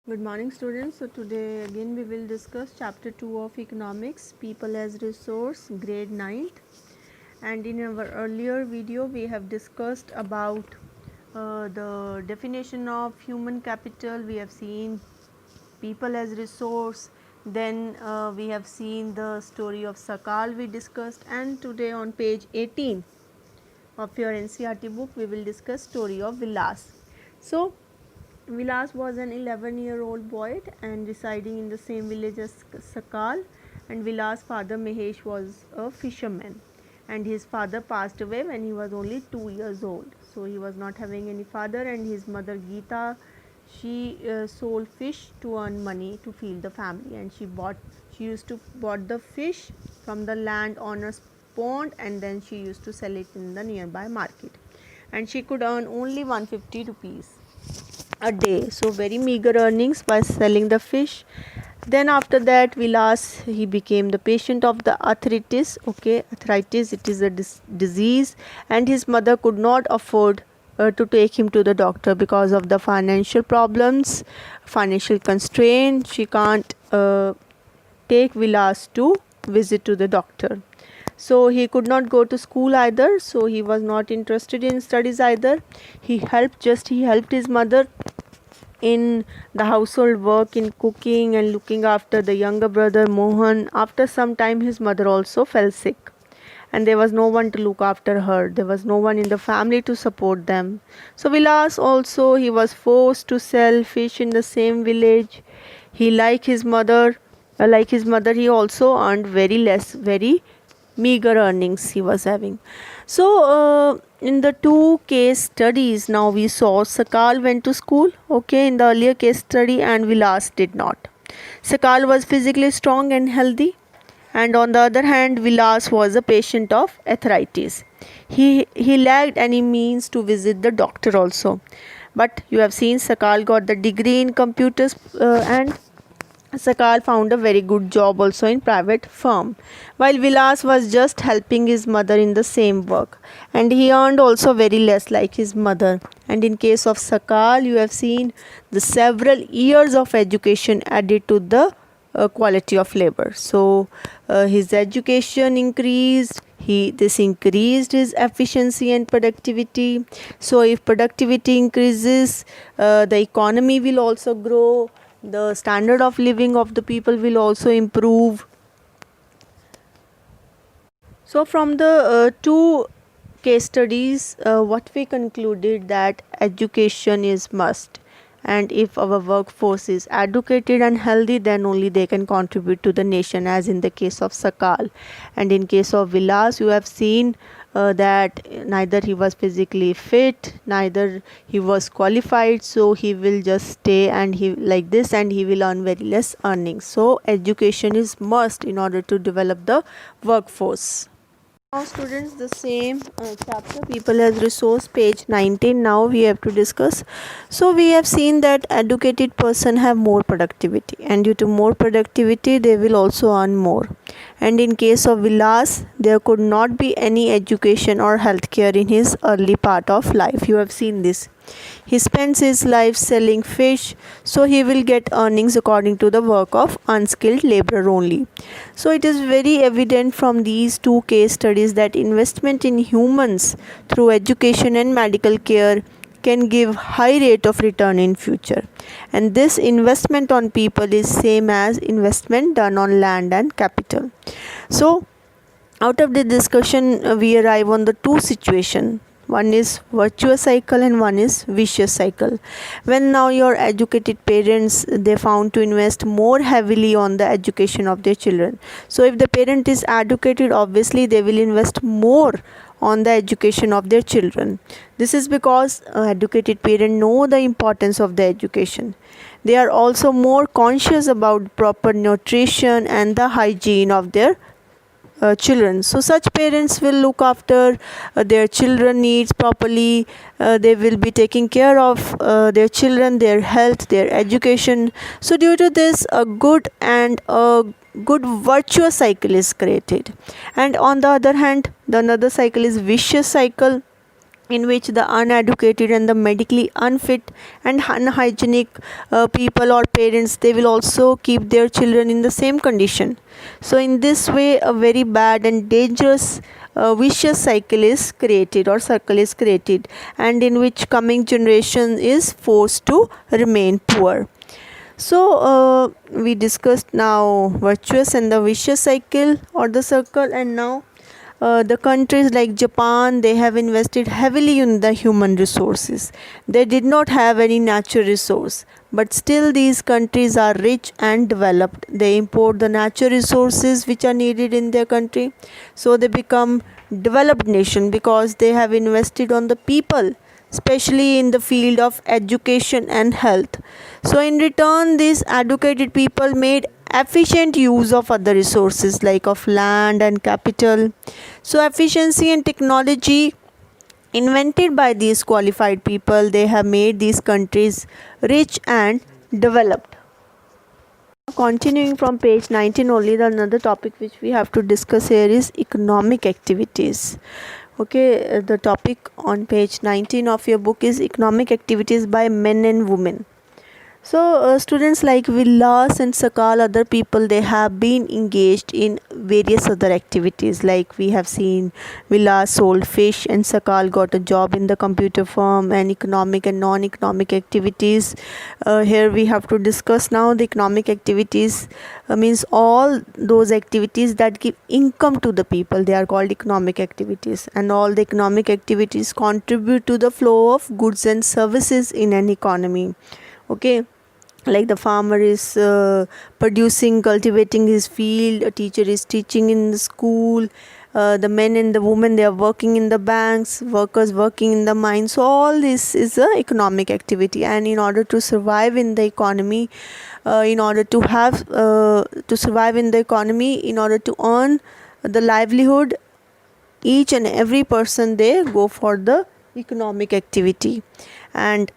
Good morning students. So today again we will discuss chapter 2 of economics, people as resource, grade 9th. And in our earlier video we have discussed about the definition of human capital. We have seen people as resource, then we have seen the story of Sakal we discussed, and today on page 18 of your NCERT book we will discuss story of Vilas. So Vilas was an 11-year-old boy and residing in the same village as Sakal, and Vilas' father Mahesh was a fisherman, and his father passed away when he was only 2 years old. So he was not having any father, and his mother Geeta, she sold fish to earn money to feed the family, and she used to bought the fish from the landowner's pond, and then she used to sell it in the nearby market, and she could earn only 150 rupees a day, so very meager earnings by selling the fish. Then after that Vilas, he became the patient of the arthritis. Arthritis, it is a disease, and his mother could not afford to take him to the doctor because of the financial problems, financial constraint. She can't take Vilas to visit to the doctor. So he could not go to school either, so he was not interested in studies either. He helped his mother in the household work, in cooking and looking after the younger brother Mohan. After some time his mother also fell sick, and there was no one to look after her. There was no one in the family to support them. So Vilas also, he was forced to sell fish in the same village. He like his mother, he also earned very meager earnings he was having. So in the two case studies, now we saw Sakal went to school, in the earlier case study, and Vilas did not. Sakal was physically strong and healthy, and on the other hand Vilas was a patient of arthritis. He lacked any means to visit the doctor also. But you have seen Sakal got the degree in computers, and Sakal found a very good job also in private firm, while Vilas was just helping his mother in the same work, and he earned also very less like his mother. And in case of Sakal, you have seen the several years of education added to the quality of labor. So his education increased, this increased his efficiency and productivity. So if productivity increases, the economy will also grow, the standard of living of the people will also improve. So from the two case studies, what we concluded, that education is must, and if our workforce is educated and healthy, then only they can contribute to the nation, as in the case of Sakal. And in case of Vilas, you have seen that neither he was physically fit, neither he was qualified, so he will just stay and he like this, and he will earn very less earnings. So education is must in order to develop the workforce. Now students, the same chapter, people as resource, page 19, now we have to discuss. So we have seen that educated person have more productivity, and due to more productivity they will also earn more. And in case of Vilas, there could not be any education or healthcare in his early part of life. You have seen this. He spends his life selling fish, so he will get earnings according to the work of unskilled laborer only. So it is very evident from these two case studies that investment in humans through education and medical care can give high rate of return in future, and this investment on people is same as investment done on land and capital. So out of the discussion, we arrive on the two situation. One is virtuous cycle and one is vicious cycle. When now your educated parents, they found to invest more heavily on the education of their children. So if the parent is educated, obviously they will invest more on the education of their children. This is because educated parents know the importance of the education. They are also more conscious about proper nutrition and the hygiene of their children. So such parents will look after their children needs properly. They will be taking care of their children, their health, their education. So due to this, a good and a good virtuous cycle is created. And on the other hand, the another cycle is vicious cycle, in which the uneducated and the medically unfit and unhygienic people or parents, they will also keep their children in the same condition. So in this way a very bad and dangerous vicious cycle is created or circle is created, and in which coming generation is forced to remain poor. So we discussed now virtuous and the vicious cycle or the circle, and now the countries like Japan, they have invested heavily in the human resources. They did not have any natural resource, but still these countries are rich and developed. They import the natural resources which are needed in their country, so they become developed nation because they have invested on the people, especially in the field of education and health. So in return, these educated people made efficient use of other resources like of land and capital. So efficiency and technology invented by these qualified people, they have made these countries rich and developed. Continuing from page 19 only, the another topic which we have to discuss here is economic activities. Okay, the topic on page 19 of your book is economic activities by men and women. So students like Villas and Sakal, other people, they have been engaged in various other activities. Like we have seen Villas sold fish and Sakal got a job in the computer firm, and economic and non-economic activities. Here we have to discuss now the economic activities, means all those activities that give income to the people, they are called economic activities, and all the economic activities contribute to the flow of goods and services in an economy. Okay, like the farmer is producing, cultivating his field, a teacher is teaching in the school, the men and the women, they are working in the banks, workers working in the mines. So all this is a economic activity, and in order to survive in the economy, in order to have to survive in the economy, in order to earn the livelihood, each and every person, they go for the economic activity. And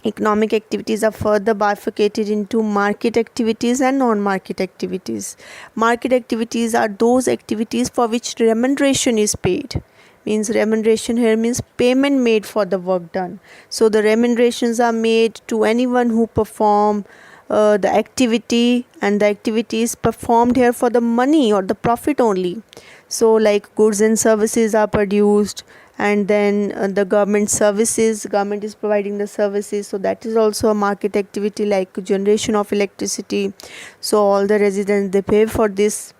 economic activities are further bifurcated into market activities and non-market activities. Market activities are those activities for which remuneration is paid. Means remuneration here means payment made for the work done. So the remunerations are made to anyone who perform the activity, and the activity is performed here for the money or the profit only. So like goods and services are produced, and then the government services, government is providing the services, so that is also a market activity, like generation of electricity. So all the residents, they pay for this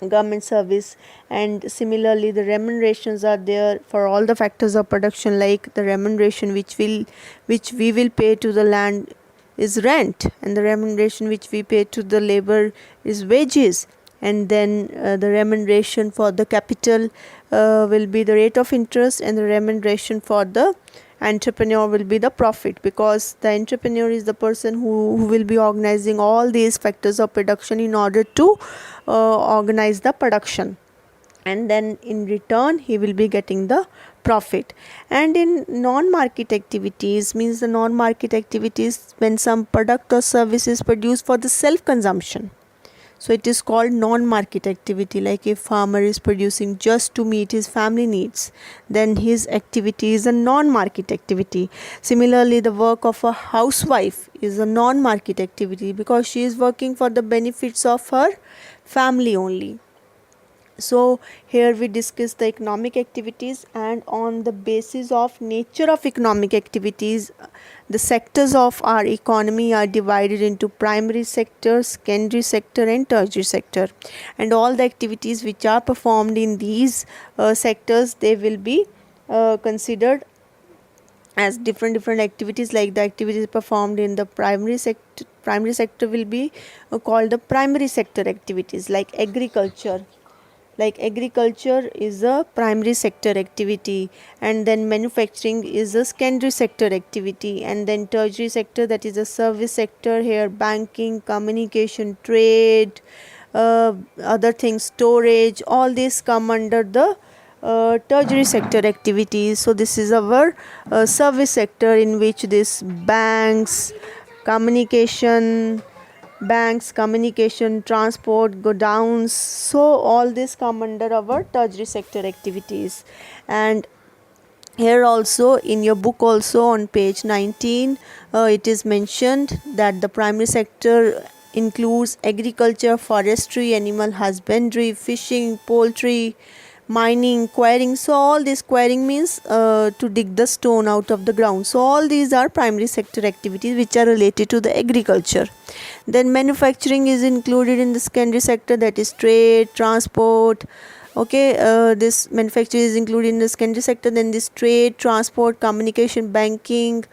government service. And similarly the remunerations are there for all the factors of production, like the remuneration which we will pay to the land is rent, and the remuneration which we pay to the labor is wages, and then the remuneration for the capital will be the rate of interest, and the remuneration for the entrepreneur will be the profit, because the entrepreneur is the person who will be organizing all these factors of production in order to organize the production, and then in return he will be getting the profit. And in non-market activities, means the non-market activities when some product or service is produced for the self-consumption, so it is called non-market activity. Like if farmer is producing just to meet his family needs, then his activity is a non-market activity. Similarly, the work of a housewife is a non-market activity because she is working for the benefits of her family only. So here we discuss the economic activities, and on the basis of nature of economic activities, the sectors of our economy are divided into primary sector, secondary sector and tertiary sector, and all the activities which are performed in these sectors, they will be considered as different activities. Like the activities performed in the primary sector will be called the primary sector activities, like agriculture. Like agriculture is a primary sector activity, and then manufacturing is a secondary sector activity, and then tertiary sector, that is a service sector. Here banking, communication, trade, other things, storage, all these come under the tertiary sector activities. So this is our service sector, in which this communication, transport, godowns, so all this come under our tertiary sector activities. And here also in your book also on page 19 it is mentioned that the primary sector includes agriculture, forestry, animal husbandry, fishing, poultry, mining, quarrying. So all this quarrying means to dig the stone out of the ground. So all these are primary sector activities which are related to the agriculture. Then manufacturing is included in the secondary sector, that is trade, transport. Okay, this manufacturing is included in the secondary sector. Then this trade, transport, communication, banking,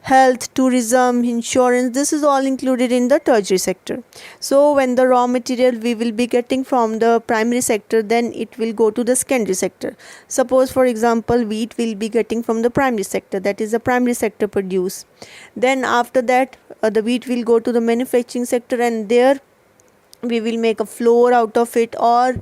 health, tourism, insurance, this is all included in the tertiary sector. So when the raw material we will be getting from the primary sector, then it will go to the secondary sector. Suppose for example wheat will be getting from the primary sector, that is the primary sector produce. Then after that the wheat will go to the manufacturing sector, and there we will make a flour out of it, or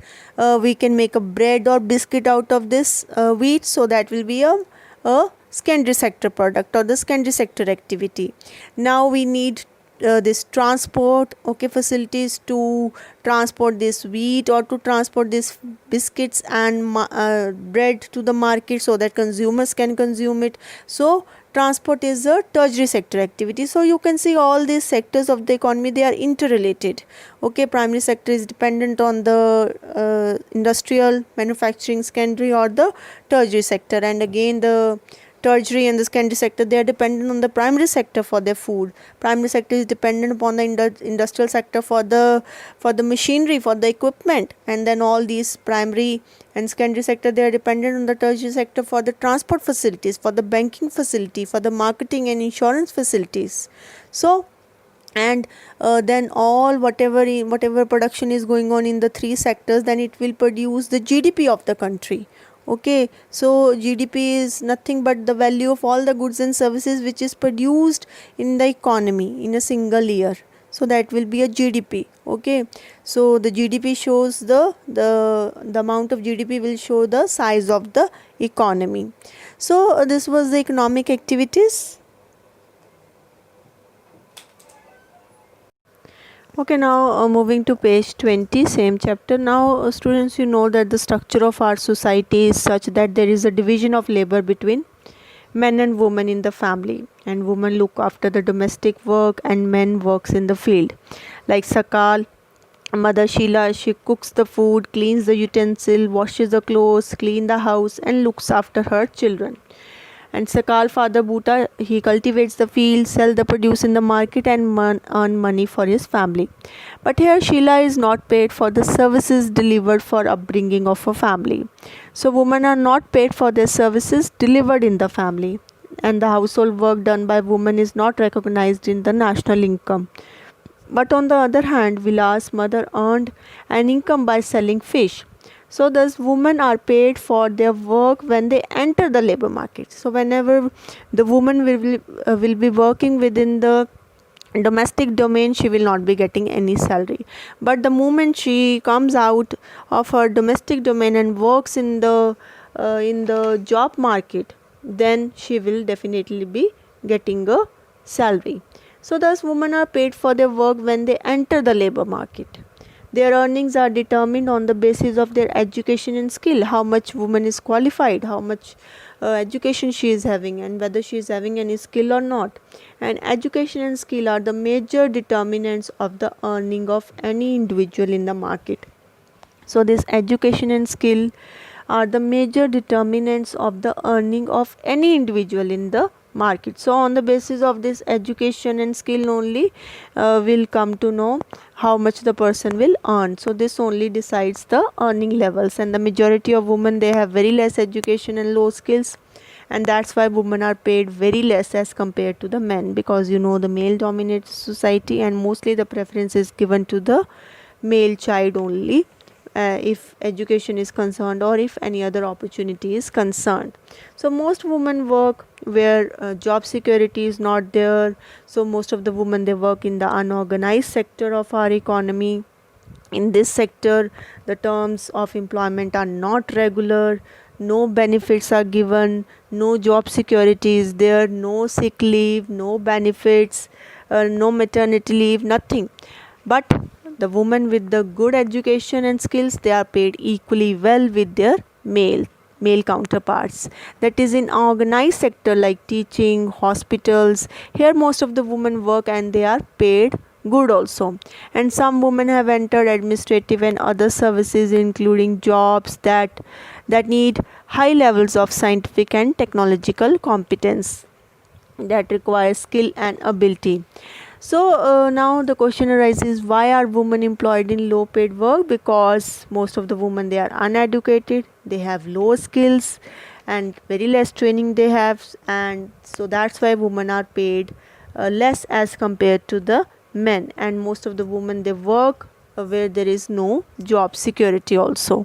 we can make a bread or biscuit out of this wheat. So that will be a secondary sector product or the secondary sector activity. Now we need this transport, okay, facilities to transport this wheat or to transport this biscuits and bread to the market so that consumers can consume it. So transport is a tertiary sector activity. So you can see all these sectors of the economy, they are interrelated. Okay, primary sector is dependent on the industrial, manufacturing, secondary or the tertiary sector, and again the tertiary and the secondary sector, they are dependent on the primary sector for their food. Primary sector is dependent upon the industrial sector for the machinery, for the equipment, and then all these primary and secondary sector, they are dependent on the tertiary sector for the transport facilities, for the banking facility, for the marketing and insurance facilities. So and then all whatever production is going on in the three sectors, then it will produce the GDP of the country. Okay, so GDP is nothing but the value of all the goods and services which is produced in the economy in a single year. So that will be a GDP. Okay, so the GDP shows the amount of GDP will show the size of the economy. So this was the economic activities. Okay, now moving to page 20, same chapter. Now students, you know that the structure of our society is such that there is a division of labor between men and women in the family, and women look after the domestic work and men works in the field. Like Sakal, Mother Sheila, she cooks the food, cleans the utensil, washes the clothes, clean the house and looks after her children. And Sakal, father Bhuta, he cultivates the field, sell the produce in the market and earn money for his family. But here Sheila is not paid for the services delivered for upbringing of a family. So women are not paid for their services delivered in the family, and the household work done by women is not recognized in the national income. But on the other hand, Vilas' mother earned an income by selling fish. So thus women are paid for their work when they enter the labor market. So whenever the woman will be working within the domestic domain, she will not be getting any salary. But the moment she comes out of her domestic domain and works in the job market, then she will definitely be getting a salary. So thus women are paid for their work when they enter the labor market. Their earnings are determined on the basis of their education and skill, how much woman is qualified, how much education she is having, and whether she is having any skill or not. And education and skill are the major determinants of the earning of any individual in the market. So this education and skill are the major determinants of the earning of any individual in the market. So on the basis of this education and skill only we'll come to know how much the person will earn. So this only decides the earning levels, and the majority of women, they have very less education and low skills, and that's why women are paid very less as compared to the men, because you know the male dominated society and mostly the preference is given to the male child only if education is concerned or if any other opportunity is concerned. So most women work where job security is not there. So most of the women, they work in the unorganized sector of our economy. In this sector, the terms of employment are not regular, no benefits are given, no job security is there, no sick leave, no benefits, no maternity leave, nothing. But the women with the good education and skills, they are paid equally well with their male male counterparts. That is, in organized sector like teaching, hospitals, here most of the women work and they are paid good also. And some women have entered administrative and other services, including jobs that need high levels of scientific and technological competence, that require skill and ability. So now the question arises, why are women employed in low paid work? Because most of the women, they are uneducated, they have low skills and very less training they have, and so that's why women are paid less as compared to the men. And most of the women, they work where there is no job security also.